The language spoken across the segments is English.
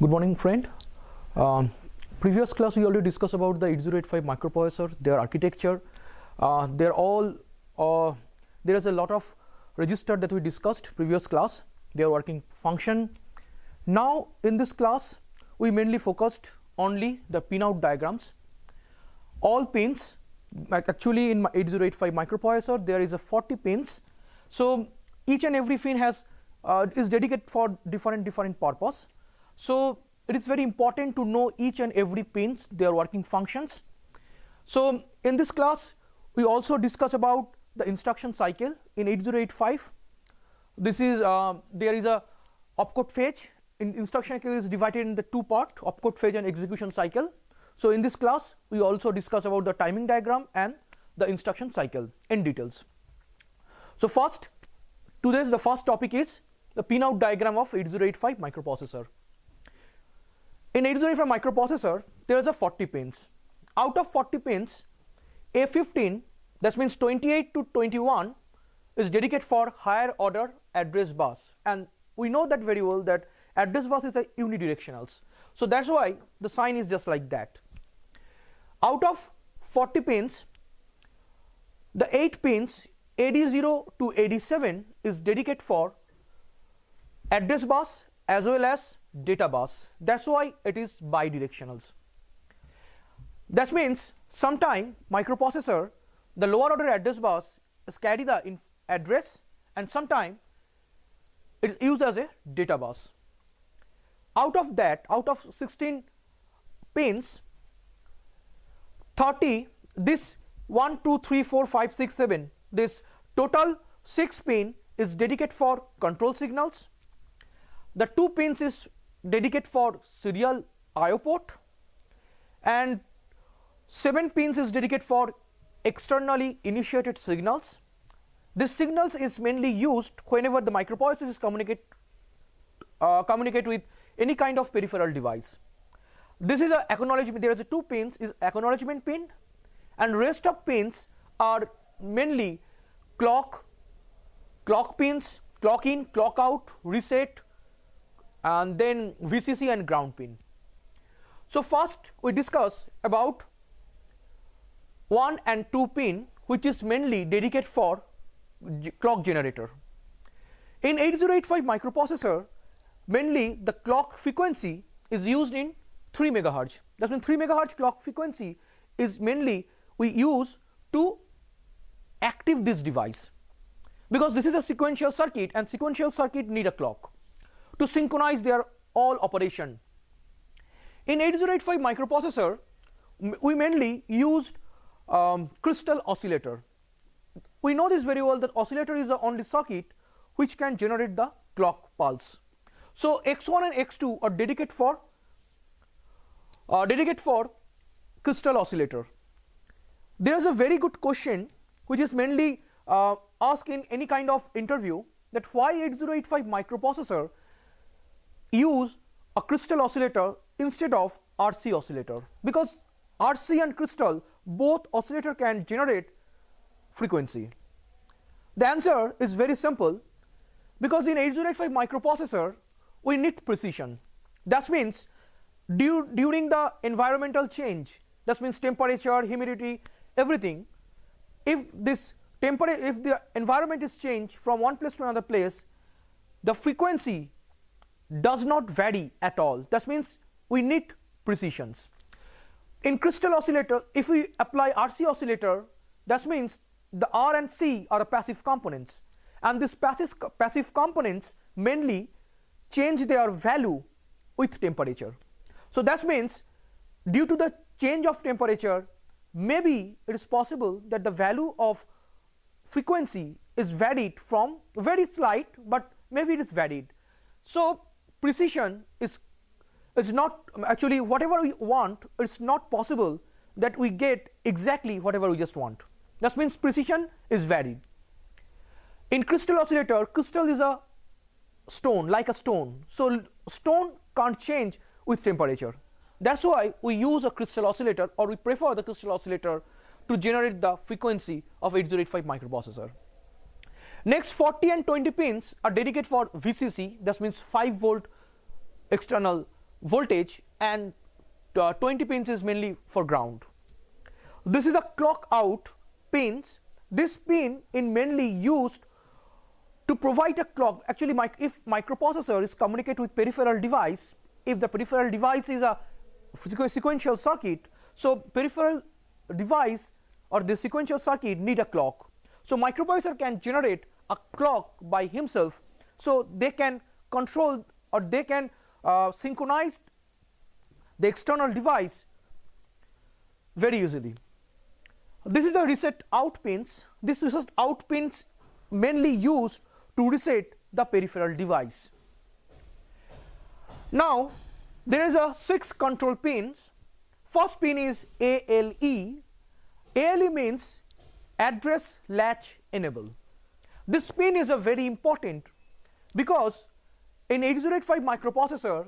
Good morning, friend. Previous class we already discussed about the 8085 microprocessor, their architecture. There is a lot of register that we discussed previous class. Their working function. Now in this class we mainly focused only the pinout diagrams. All pins, actually in my 8085 microprocessor there is a 40 pins. So each and every pin has is dedicated for different purpose. So it is very important to know each and every pins, their working functions. So in this class we also discuss about the instruction cycle in 8085. This is there is a opcode phase. Instruction cycle is divided into two parts, opcode phase and execution cycle. So in this class we also discuss about the timing diagram and the instruction cycle in details. So first, today's the first topic is the pinout diagram of 8085 microprocessor. In 8085 microprocessor there is a 40 pins. Out of 40 pins, A15, that means 28 to 21, is dedicated for higher order address bus, and we know that very well that address bus is a unidirectional. So that's why the sign is just like that. Out of 40 pins, the 8 pins AD0 to AD7 is dedicated for address bus as well as data bus. That's why it is bidirectional. That means sometime microprocessor, the lower order address bus is carry the address, and sometime it is used as a data bus. Out of that, out of 16 pins, 30, this 1, 2, 3, 4, 5, 6, 7, this total 6 pin is dedicated for control signals. The 2 pins is dedicated for serial IO port, and 7 pins is dedicated for externally initiated signals. This signals is mainly used whenever the microprocessor is communicate with any kind of peripheral device. This is a acknowledgement. There is a 2 pins is acknowledgement pin, and rest of pins are mainly clock pins, clock in, clock out, reset, and then VCC and ground pin. So first we discuss about 1 and 2 pin, which is mainly dedicated for clock generator. In 8085 microprocessor, mainly the clock frequency is used in 3 MHz. That means 3 MHz clock frequency is mainly we use to active this device, because this is a sequential circuit, and sequential circuit need a clock to synchronize their all operation. In 8085 microprocessor, we mainly used crystal oscillator. We know this very well that oscillator is the only circuit which can generate the clock pulse. So X1 and X2 are dedicated for crystal oscillator. There is a very good question which is mainly asked in any kind of interview, that why 8085 microprocessor use a crystal oscillator instead of RC oscillator, because RC and crystal both oscillator can generate frequency. The answer is very simple, because in 8085 microprocessor we need precision. That means during the environmental change, that means temperature, humidity, everything, if the environment is changed from one place to another place, the frequency does not vary at all. That means we need precisions. In crystal oscillator, if we apply RC oscillator, that means the R and C are passive components, and these passive components mainly change their value with temperature. So that means due to the change of temperature, maybe it is possible that the value of frequency is varied from very slight, but maybe it is varied. So precision is not actually whatever we want. It's not possible that we get exactly whatever we just want. That means precision is varied. In crystal oscillator, crystal is a stone, like a stone. So stone can't change with temperature. That's why we use a crystal oscillator, or we prefer the crystal oscillator to generate the frequency of 8085 microprocessor. Next 40 and 20 pins are dedicated for VCC, that means 5 volt external voltage, and 20 pins is mainly for ground. This is a clock out pins. This pin is mainly used to provide a clock. Actually, if microprocessor is communicate with peripheral device, if the peripheral device is a sequential circuit, so peripheral device or the sequential circuit need a clock. So microprocessor can generate a clock by himself, so they can control or they can synchronize the external device very easily. This is the reset out pins. This reset out pins mainly used to reset the peripheral device. Now there is a 6 control pins. First pin is ALE. ALE means address latch enable. This pin is a very important because in 8085 microprocessor,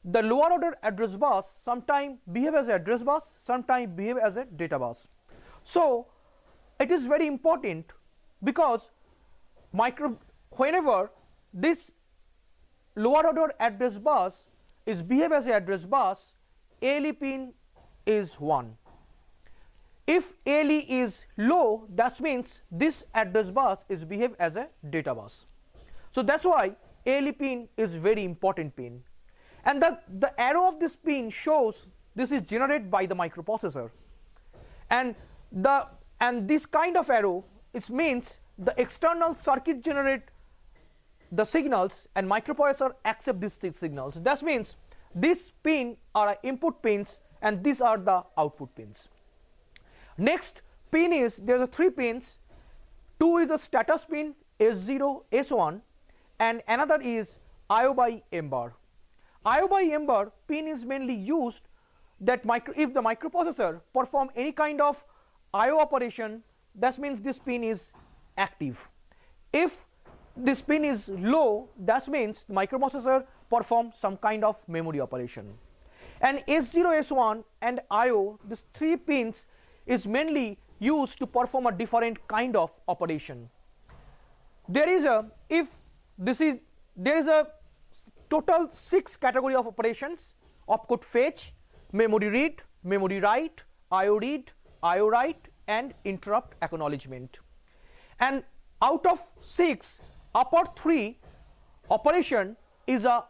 the lower order address bus sometimes behave as an address bus, sometimes behave as a data bus. So it is very important because whenever this lower order address bus is behave as an address bus, ALE pin is 1. If ALE is low, that means this address bus is behave as a data bus. So that's why ALE pin is very important pin. And the arrow of this pin shows this is generated by the microprocessor. And this kind of arrow, it means the external circuit generate the signals and microprocessor accept these signals. That means these pin are input pins and these are the output pins. Next pin is, there are 3 pins. 2 is a status pin S0, S1, and another is IO by M bar. IO by M bar pin is mainly used that if the microprocessor perform any kind of IO operation, that means this pin is active. If this pin is low, that means the microprocessor perform some kind of memory operation. And S0, S1 and IO, these 3 pins is mainly used to perform a different kind of operation. There is a total 6 category of operations: opcode fetch, memory read, memory write, IO read, IO write, and interrupt acknowledgement. And out of 6, upper 3 operation is a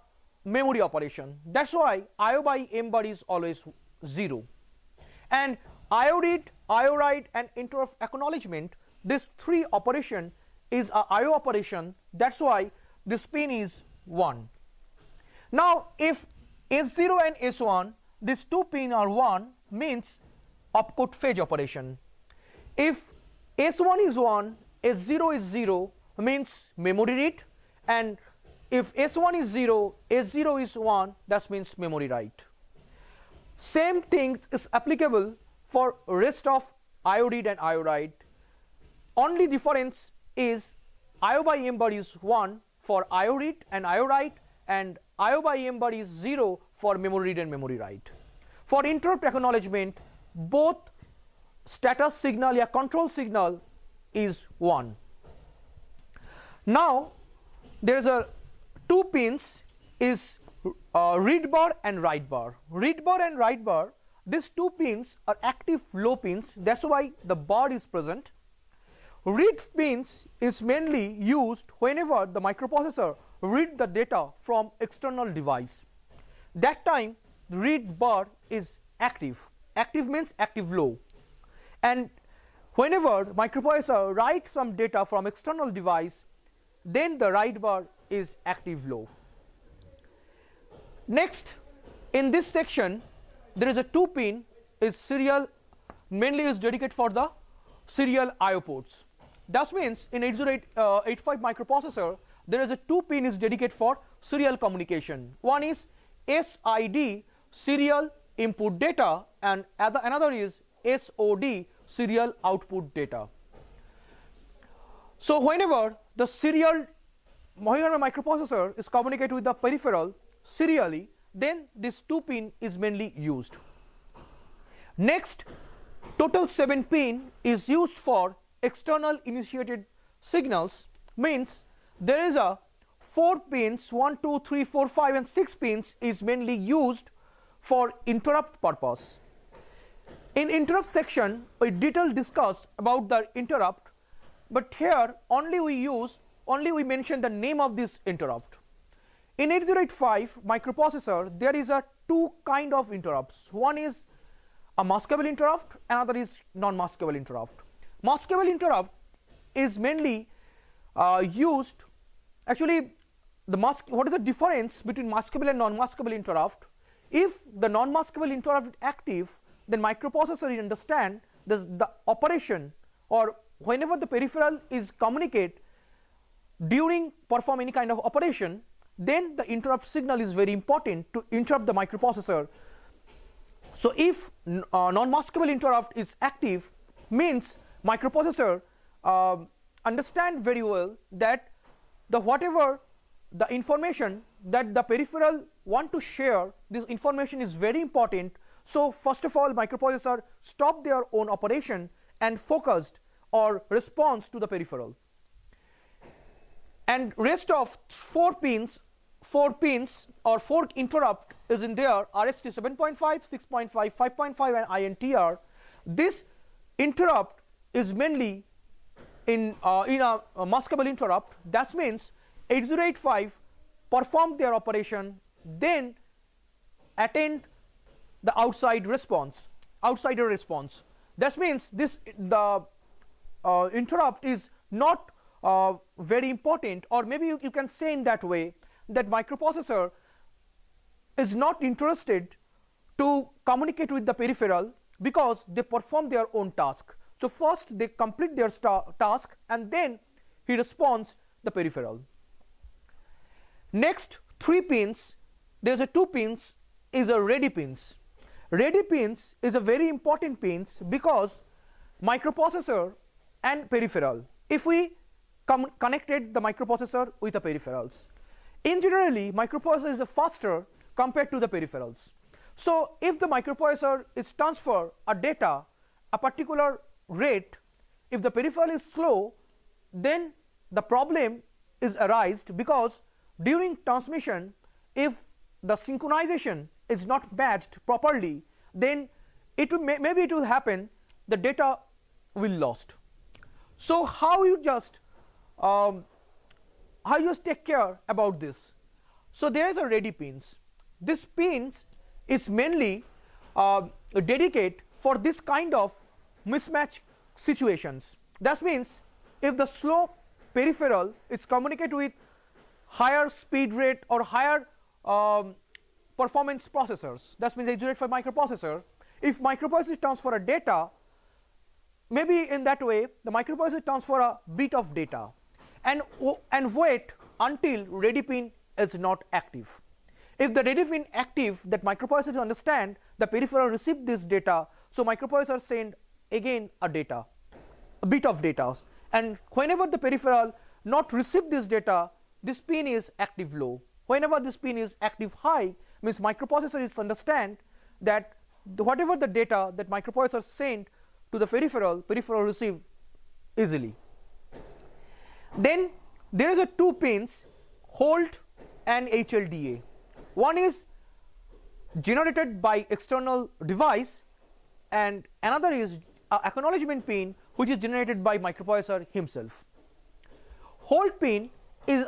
memory operation. That's why IO by M bar is always 0. And IO read, IO write, and interrupt acknowledgement, this 3 operation is a IO operation. That's why this pin is 1. Now if S0 and S1, these 2 pin are 1, means opcode fetch operation. If S1 is 1, S0 is 0, means memory read, and if S1 is 0, S0 is 1, that means memory write. Same thing is applicable for rest of IO read and IO write. Only difference is IO by M bar is 1 for IO read and IO write, and IO by M bar is 0 for memory read and memory write. For interrupt acknowledgement, both status signal or control signal is 1. Now there is a 2 pins is read bar and write bar. Read bar and write bar, these 2 pins are active low pins. That's why the bar is present. Read pins is mainly used whenever the microprocessor read the data from external device. That time read bar is active. Active means active low. And whenever microprocessor write some data from external device, then the write bar is active low. Next, in this section, there is a 2 pin is serial, mainly is dedicated for the serial IO ports. That means in 8085 microprocessor, there is a 2 pin is dedicated for serial communication. One is SID, serial input data, and another is SOD, serial output data. So whenever the microprocessor is communicated with the peripheral serially, then this 2 pin is mainly used. Next, total 7 pin is used for external initiated signals, means there is a 4 pins 1, 2, 3, 4, 5 and 6 pins is mainly used for interrupt purpose. In interrupt section we detail discuss about the interrupt, but here only we mention the name of this interrupt. In 8085 microprocessor there is a two kind of interrupts. One is a maskable interrupt, another is non-maskable interrupt. Maskable interrupt is mainly used, actually what is the difference between maskable and non-maskable interrupt? If the non-maskable interrupt is active, then microprocessor understand the operation, or whenever the peripheral is communicate during perform any kind of operation, then the interrupt signal is very important to interrupt the microprocessor. So if non-maskable interrupt is active, means microprocessor understand very well that whatever the information that the peripheral want to share, this information is very important. So first of all microprocessor stop their own operation and focused or response to the peripheral. And rest of 4 pins or 4 interrupt is in there: RST 7.5, 6.5, 5.5 and INTR. This interrupt is mainly in a maskable interrupt. That means 8085 perform their operation, then attend the outsider response. That means the interrupt is not very important, or maybe you can say in that way that microprocessor is not interested to communicate with the peripheral because they perform their own task. So first they complete their task and then he responds the peripheral. Next 3 pins, there is a 2 pins is a ready pins. Ready pins is a very important pins because microprocessor and peripheral, if we connected the microprocessor with the peripherals, in generally microprocessor is faster compared to the peripherals. So if the microprocessor is transfer a data a particular rate, if the peripheral is slow, then the problem is arised, because during transmission if the synchronization is not matched properly, then maybe it will happen the data will lost. So how you just take care about this? So there is a ready pins. This pins is mainly dedicated for this kind of mismatch situations. That means if the slow peripheral is communicate with higher speed rate or higher performance processors, that means 8085 microprocessor, if microprocessor transfer a data, maybe in that way the microprocessor transfer a bit of data and wait until ready pin is not active. If the ready pin active, that microprocessor understand the peripheral receive this data, so microprocessor send again a bit of data, and whenever the peripheral not receive this data, this pin is active low. Whenever this pin is active high, means microprocessor is understand that whatever the data that microprocessor send to the peripheral receive easily. Then there is a 2 pins hold and HLDA. One is generated by external device and another is acknowledgement pin which is generated by microprocessor himself. Hold pin is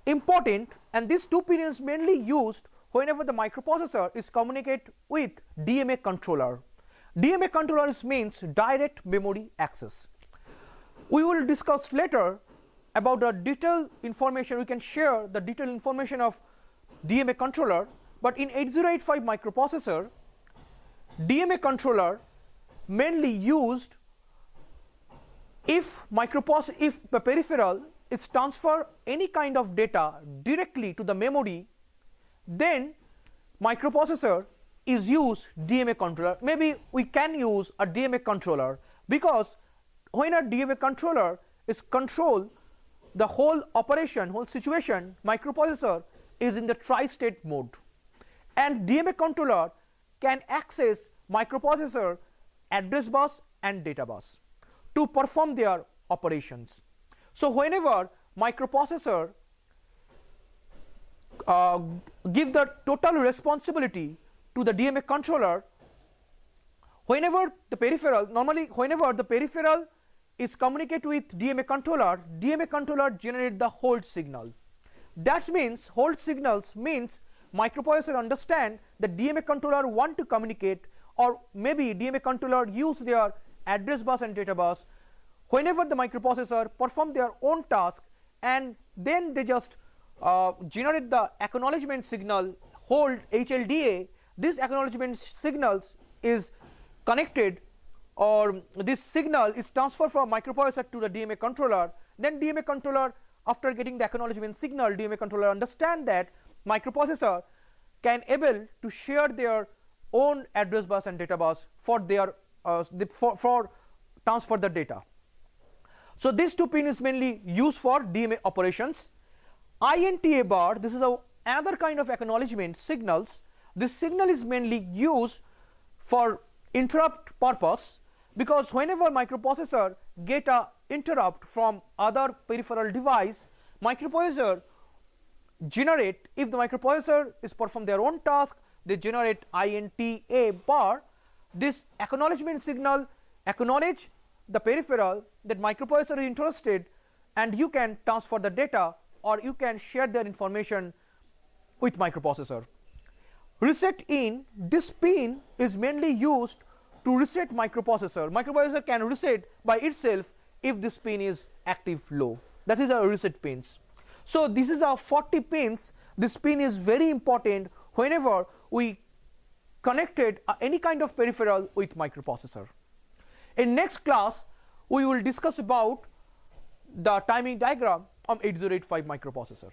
important, and this 2 pin is mainly used whenever the microprocessor is communicate with DMA controller. DMA controller means direct memory access. We will discuss later about the detailed information. We can share the detailed information of DMA controller, but in 8085 microprocessor, DMA controller mainly used if the peripheral is transfer any kind of data directly to the memory, then microprocessor is use DMA controller. Maybe we can use a DMA controller, because when a DMA controller is control the whole operation, whole situation, microprocessor is in the tri-state mode, and DMA controller can access microprocessor address bus and data bus to perform their operations. So whenever microprocessor give the total responsibility to the DMA controller whenever the peripheral, normally whenever the peripheral is communicate with DMA controller generate the hold signal. That means hold signals means microprocessor understand that DMA controller want to communicate, or maybe DMA controller use their address bus and data bus whenever the microprocessor perform their own task, and then they just generate the acknowledgement signal hold HLDA. This acknowledgement signals is connected, or this signal is transferred from microprocessor to the DMA controller. Then DMA controller, after getting the acknowledgement signal, DMA controller understand that microprocessor can able to share their own address bus and data bus for their for transfer the data. So this 2 pin is mainly used for DMA operations. INTA bar, this is another kind of acknowledgement signals. This signal is mainly used for interrupt purpose, because whenever microprocessor get a interrupt from other peripheral device, microprocessor generate, if the microprocessor is perform their own task, they generate INTA bar. This acknowledgement signal acknowledge the peripheral that microprocessor is interested, and you can transfer the data or you can share their information with microprocessor. Reset in, this pin is mainly used to reset microprocessor. Microprocessor can reset by itself if this pin is active low. That is our reset pins. So this is our 40 pins. This pin is very important whenever we connected any kind of peripheral with microprocessor. In next class, we will discuss about the timing diagram of 8085 microprocessor.